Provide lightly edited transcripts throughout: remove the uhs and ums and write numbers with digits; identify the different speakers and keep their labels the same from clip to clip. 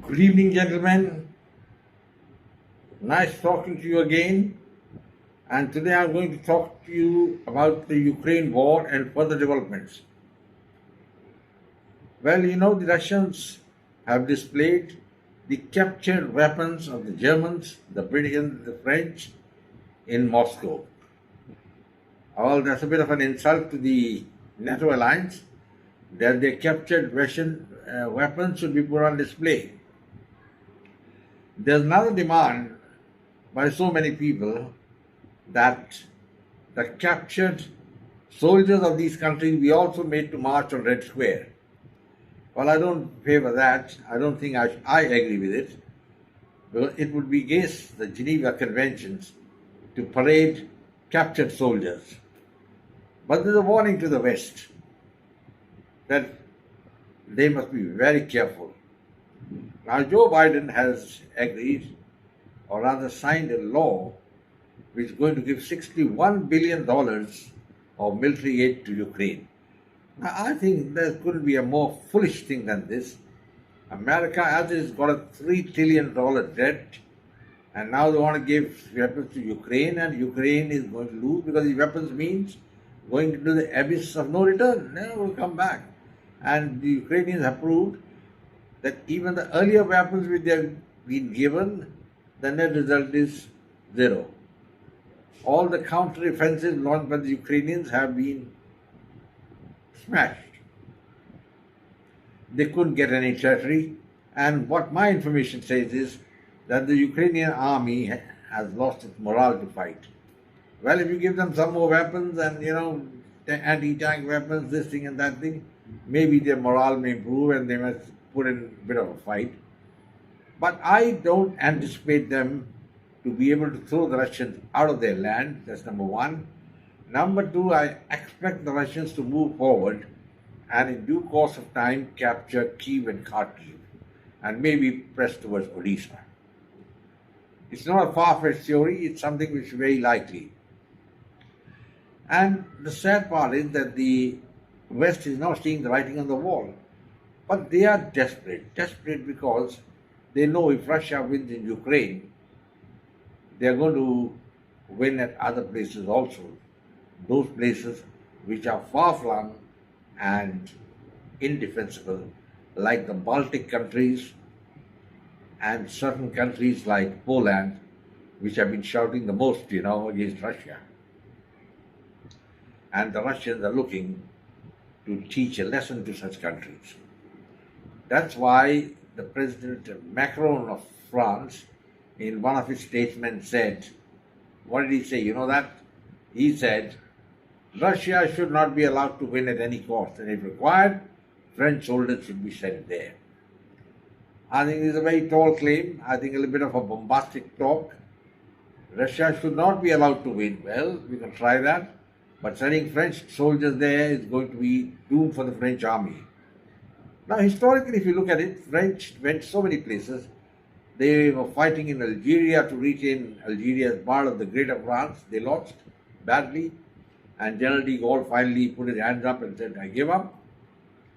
Speaker 1: Good evening, gentlemen. Nice talking to you again. And today I'm going to talk to you about the Ukraine war and further developments. Well, the Russians have displayed the captured weapons of the Germans, the British, and the French in Moscow. Well, that's a bit of an insult to the NATO alliance that their captured Russian weapons should be put on display. There's another demand by so many people that the captured soldiers of these countries be also made to march on Red Square. Well, I don't favor that. I don't think I agree with it. Because it would be against the Geneva Conventions to parade captured soldiers. But there's a warning to the West that they must be very careful. Now, Joe Biden has agreed, or rather signed a law, which is going to give $61 billion of military aid to Ukraine. Now, I think there couldn't be a more foolish thing than this. America, as it has got a $3 trillion debt, and now they want to give weapons to Ukraine, and Ukraine is going to lose because these weapons means going into the abyss of no return. Never will come back. And the Ukrainians have proved that even the earlier weapons which they have been given, the net result is zero. All the counter-offensives launched by the Ukrainians have been smashed. They couldn't get any territory, and what my information says is that the Ukrainian army has lost its morale to fight. Well, if you give them some more weapons and, anti-tank weapons, this thing and that thing, maybe their morale may improve and they must put in a bit of a fight. But I don't anticipate them to be able to throw the Russians out of their land. That's number one. Number two, I expect the Russians to move forward and in due course of time capture Kiev and Kharkiv and maybe press towards Odisha. It's not a far-fetched theory, it's something which is very likely. And the sad part is that the West is now seeing the writing on the wall. But they are desperate because they know if Russia wins in Ukraine, they are going to win at other places also. Those places which are far-flung and indefensible, like the Baltic countries and certain countries like Poland, which have been shouting the most, against Russia. And the Russians are looking to teach a lesson to such countries. That's why the President Macron of France, in one of his statements, said, what did he say? You know that? He said, Russia should not be allowed to win at any cost, and if required, French soldiers should be sent there. I think it's a very tall claim. I think a little bit of a bombastic talk. Russia should not be allowed to win. Well, we can try that. But sending French soldiers there is going to be doom for the French army. Now, historically, if you look at it, French went so many places. They were fighting in Algeria to retain Algeria as part of the Greater France. They lost badly. And General de Gaulle finally put his hands up and said, I give up.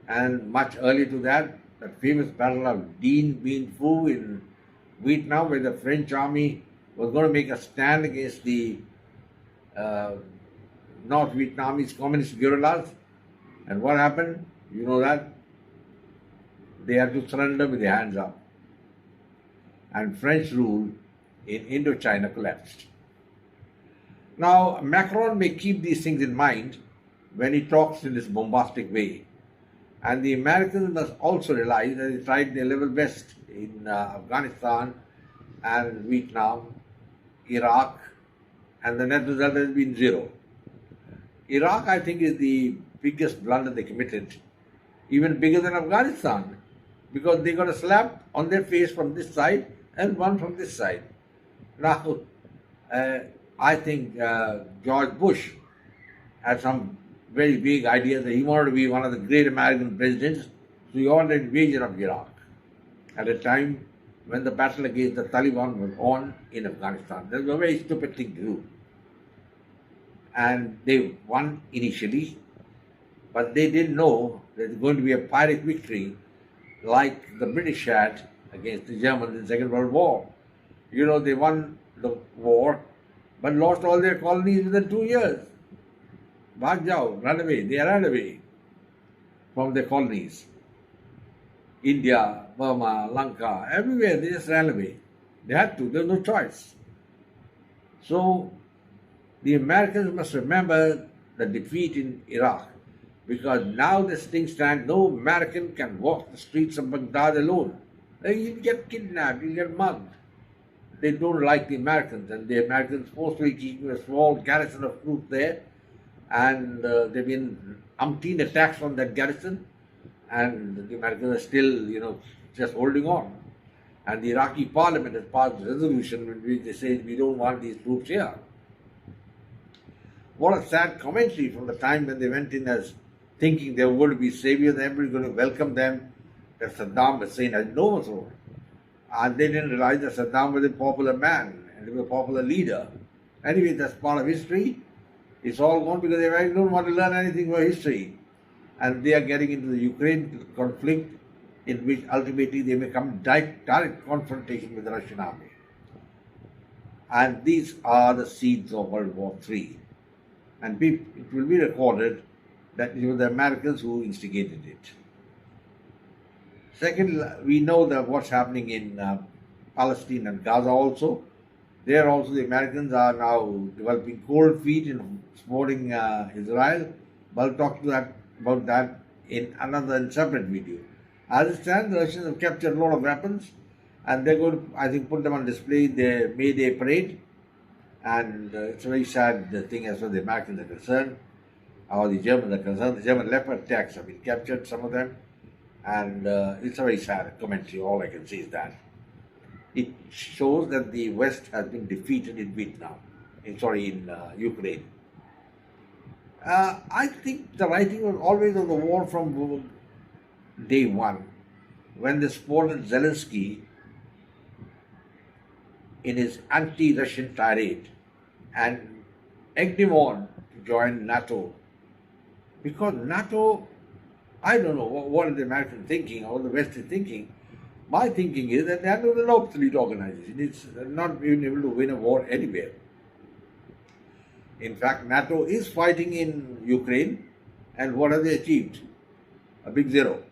Speaker 1: And much earlier to that famous battle of Dien Bien Phu in Vietnam, where the French army was going to make a stand against the North Vietnamese communist guerrillas. And what happened? You know that? They had to surrender with their hands up. And French rule in Indochina collapsed. Now, Macron may keep these things in mind when he talks in this bombastic way. And the Americans must also realize that they tried their level best in Afghanistan and Vietnam, Iraq, and the net result has been zero. Iraq, I think, is the biggest blunder they committed, even bigger than Afghanistan, because they got a slap on their face from this side and one from this side. Now, I think George Bush had some very big ideas that he wanted to be one of the great American presidents, so he ordered an invasion of Iraq at a time when the battle against the Taliban was on in Afghanistan. That was a very stupid thing to do. And they won initially, but they didn't know there was going to be a Pyrrhic victory like the British had against the Germans in the Second World War. They won the war, but lost all their colonies within 2 years. Bhag jao, run away. They ran away from their colonies. India, Burma, Lanka, everywhere they just ran away. They had to, there was no choice. So the Americans must remember the defeat in Iraq, because now this thing stands, no American can walk the streets of Baghdad alone. He'll get kidnapped, he'll get mugged. They don't like the Americans, and the Americans forcefully keeping a small garrison of troops there, and there have been umpteen attacks on that garrison, and the Americans are still, just holding on. And the Iraqi parliament has passed a resolution in which they say we don't want these troops here. What a sad commentary from the time when they went in as thinking they were going to be saviors and everybody was going to welcome them, that Saddam Hussein had no overthrown. And they didn't realize that Saddam was a popular man and he was a popular leader. Anyway, that's part of history. It's all gone because they don't want to learn anything about history. And they are getting into the Ukraine conflict, in which ultimately they may come direct confrontation with the Russian army. And these are the seeds of World War III. And it will be recorded that it was the Americans who instigated it. Second, we know that what's happening in Palestine and Gaza also. There also the Americans are now developing cold feet in supporting Israel. But I'll talk about that in another separate video. As it stands, the Russians have captured a lot of weapons, and they're going to, I think, put them on display in their May Day parade. And it's a very sad thing as far as the Americans are concerned, or the Germans are concerned. The German Leopard tanks have been captured, some of them, and it's a very sad commentary. All I can say is that it shows that the West has been defeated in in Ukraine. I think the writing was always on the wall from day one, when they supported Zelensky in his anti-Russian tirade and egged him on to join NATO. Because NATO, I don't know what the Americans thinking or the West is thinking. My thinking is that NATO is an obsolete organization. It's not even able to win a war anywhere. In fact, NATO is fighting in Ukraine, and what have they achieved? A big zero.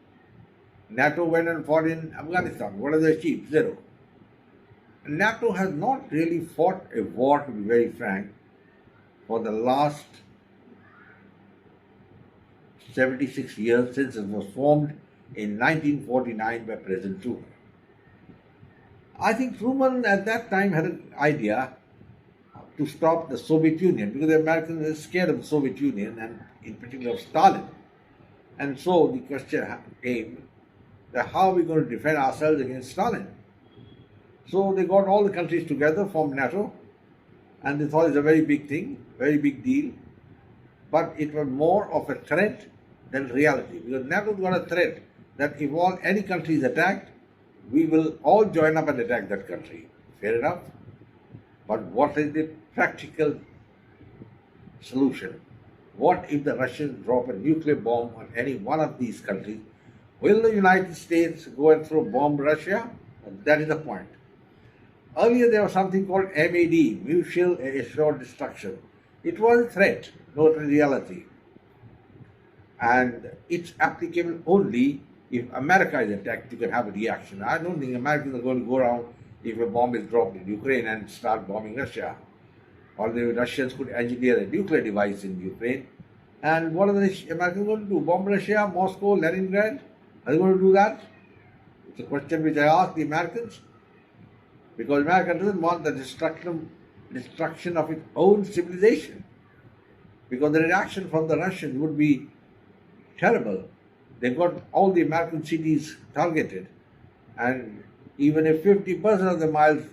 Speaker 1: NATO went and fought in Afghanistan. What have they achieved? Zero. NATO has not really fought a war, to be very frank, for the last 76 years since it was formed in 1949 by President Truman. I think Truman at that time had an idea to stop the Soviet Union, because the Americans were scared of the Soviet Union and in particular of Stalin. And so the question came that how are we going to defend ourselves against Stalin? So they got all the countries together, formed NATO, and they thought it's a very big thing, very big deal. But it was more of a threat than reality, because NATO got a threat that if any country is attacked, we will all join up and attack that country. Fair enough. But what is the practical solution? What if the Russians drop a nuclear bomb on any one of these countries? Will the United States go and throw a bomb Russia? That is the point. Earlier there was something called MAD, Mutual Assured Destruction. It was a threat, not a reality. And it's applicable only if America is attacked, you can have a reaction. I don't think Americans are going to go around if a bomb is dropped in Ukraine and start bombing Russia. Although Russians could engineer a nuclear device in Ukraine. And what are the Americans going to do? Bomb Russia, Moscow, Leningrad? Are they going to do that? It's a question which I ask the Americans. Because America doesn't want the destruction of its own civilization. Because the reaction from the Russians would be terrible. They've got all the American cities targeted. And even if 50%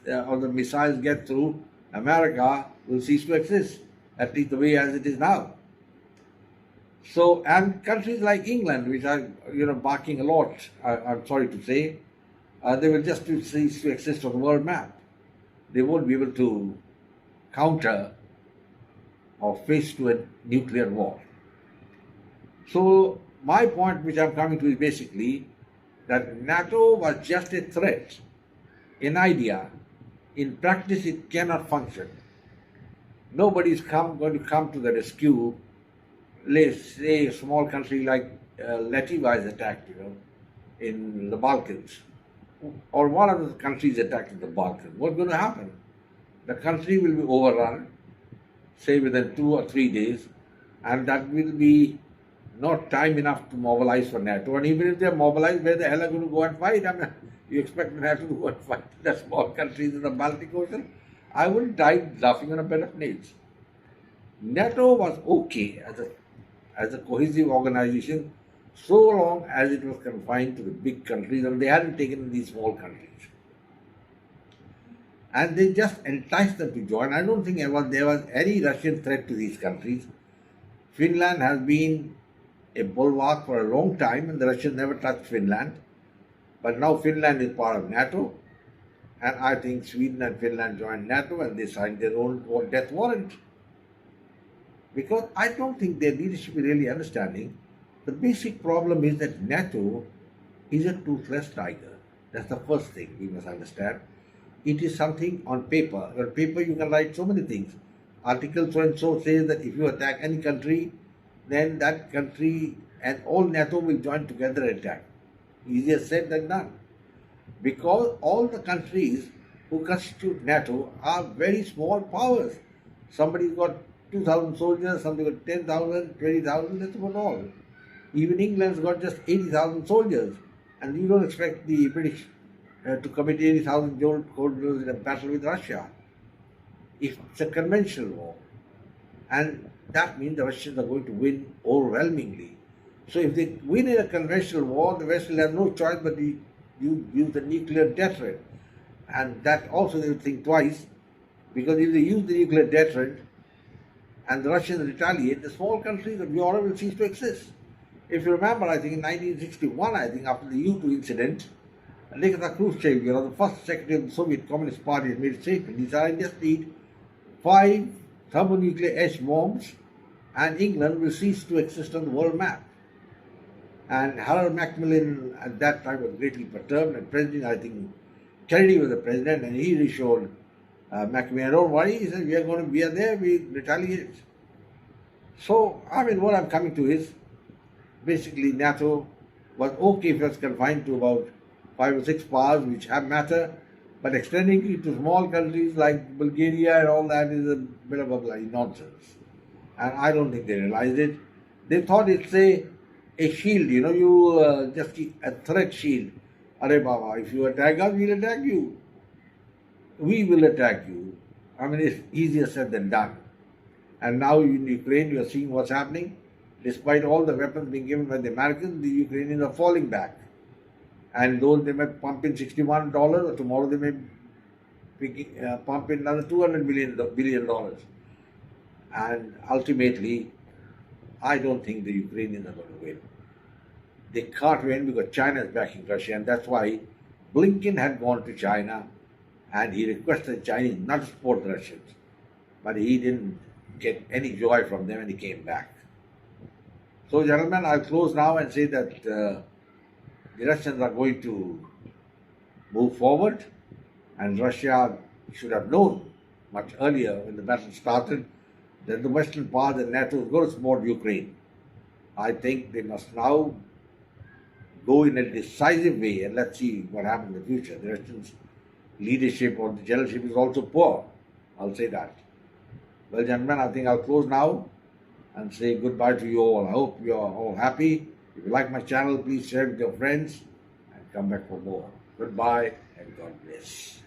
Speaker 1: of the missiles get through, America will cease to exist, at least the way as it is now. So, and countries like England, which are barking a lot, I'm sorry to say, they will just cease to exist on the world map. They won't be able to counter or face to a nuclear war. So my point which I'm coming to is basically that NATO was just a threat, an idea. In practice, it cannot function. Nobody is going to come to the rescue. Let's say a small country like Latvia is attacked, in the Balkans, or one of the countries attacked in the Balkans. What's going to happen? The country will be overrun, say within 2 or 3 days, and that will be not time enough to mobilize for NATO. And even if they are mobilized, where the hell are going to go and fight? I mean, you expect NATO to go and fight the small countries in the Baltic Ocean? I would die laughing on a bed of nails. NATO was okay as a cohesive organization so long as it was confined to the big countries and they hadn't taken these small countries. And they just enticed them to join. I don't think there was any Russian threat to these countries. Finland has been a bulwark for a long time and the Russians never touched Finland. But now Finland is part of NATO, and I think Sweden and Finland joined NATO and they signed their own death warrant. Because I don't think their leadership is really understanding. The basic problem is that NATO is a toothless tiger. That's the first thing we must understand. It is something on paper. On paper you can write so many things. Article so and so says that if you attack any country, then that country and all NATO will join together and attack. Easier said than done. Because all the countries who constitute NATO are very small powers. Somebody's got 2,000 soldiers, somebody got 10,000, 20,000, that's about all. Even England's got just 80,000 soldiers. And you don't expect the British to commit 80,000 soldiers in a battle with Russia. It's a conventional war. And that means the Russians are going to win overwhelmingly. So if they win in a conventional war, the West will have no choice but to use the nuclear deterrent. And that also they will think twice, because if they use the nuclear deterrent and the Russians retaliate, the small countries of Europe will cease to exist. If you remember, I think in 1961, after the U2 incident, Nikita Khrushchev, the first secretary of the Soviet Communist Party, has made a statement. He said, I just need 5 thermonuclear H-bombs and England will cease to exist on the world map. And Harold Macmillan at that time was greatly perturbed, and President, I think Kennedy was the president, and he reassured Macmillan, don't worry, he said, we are there, we retaliate. So, what I'm coming to is, basically NATO was okay if it was confined to about 5 or 6 powers which have matter, but extending it to small countries like Bulgaria and all that is a bit of a bloody nonsense. And I don't think they realized it. They thought it's a shield, you just a threat shield. Are Baba, if you attack us, we'll attack you. We will attack you. It's easier said than done. And now in Ukraine, you are seeing what's happening. Despite all the weapons being given by the Americans, the Ukrainians are falling back. And though they may pump in $61, or tomorrow they may pump in another $200 billion. And ultimately, I don't think the Ukrainians are going to win. They can't win because China is backing Russia, and that's why Blinken had gone to China and he requested the Chinese not to support the Russians. But he didn't get any joy from them and he came back. So, gentlemen, I'll close now and say that the Russians are going to move forward, and Russia should have known much earlier when the battle started that the Western powers and NATO is going to support Ukraine. I think they must now go in a decisive way, and let's see what happens in the future. The Russians' leadership or the generalship is also poor. I'll say that. Well, gentlemen, I think I'll close now and say goodbye to you all. I hope you are all happy. If you like my channel, please share with your friends and come back for more. Goodbye and God bless.